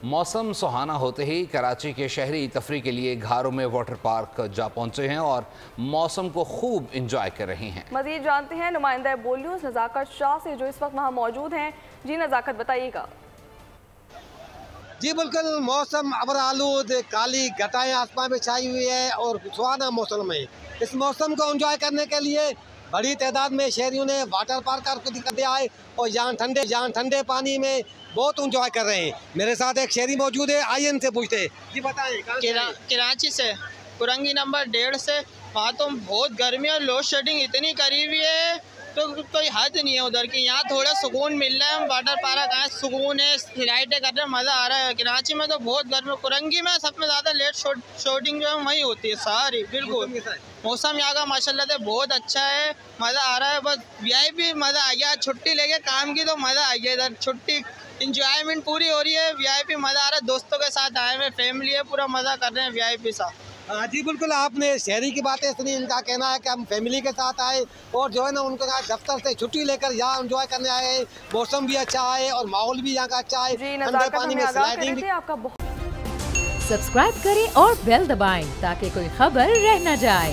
मौसम सुहाना होते ही कराची के शहरी तफरी के लिए घारों में वाटर पार्क जा पहुंचे हैं और मौसम को खूब इंजॉय कर रहे हैं। मज़ीद जानते हैं नुमाइंदा बोल न्यूज़ नज़ाकत शाह से, जो इस वक्त वहाँ मौजूद हैं। जी नज़ाकत, बताइएगा। जी बिल्कुल, मौसम अबर आलूद, काली घटाएं आसमान में छाई हुई है और सुहाना मौसम है। इस मौसम को एंजॉय करने के लिए बड़ी तादाद में शहरियों ने वाटर पार्क को दिखा दिया है और यहाँ ठंडे पानी में बहुत एंजॉय कर रहे हैं। मेरे साथ एक शहरी मौजूद है, आइए इनसे पूछते हैं। जी बताएं, कराची से कुरंगी नंबर 1.5 से। वहाँ तो बहुत गर्मी और लोड शेडिंग इतनी करीबी है तो कोई हद नहीं है उधर की। यहाँ थोड़ा सुकून मिल रहा है, वाटर पार्क आए, सुकून है, स्लाइडें कर रहे हैं, मज़ा आ रहा है। कराची में तो बहुत गर्मी, कुरंगी में सबसे ज़्यादा लेट शूटिंग जो है वही होती है सारी। बिल्कुल मौसम यहाँ का माशाल्लाह से बहुत अच्छा है, मज़ा आ रहा है। बस वीआईपी मज़ा आ गया, छुट्टी लेके काम की तो मज़ा आ गया। इधर छुट्टी इंजॉयमेंट पूरी हो रही है, वीआईपी मज़ा आ रहा है। दोस्तों के साथ आए हुए, फैमिली है, पूरा मज़ा कर रहे हैं वीआईपी साथ। जी बिल्कुल, आपने शहरी की बातें सुनी। इनका कहना है कि हम फैमिली के साथ आए और जो है ना उनके साथ दफ्तर से छुट्टी लेकर यहाँ एंजॉय करने आए हैं। मौसम भी अच्छा है और माहौल भी यहाँ का अच्छा है। ठंडे पानी में स्लाइडिंग भी। सब्सक्राइब करें और बेल दबाएं ताकि कोई खबर रह न जाए।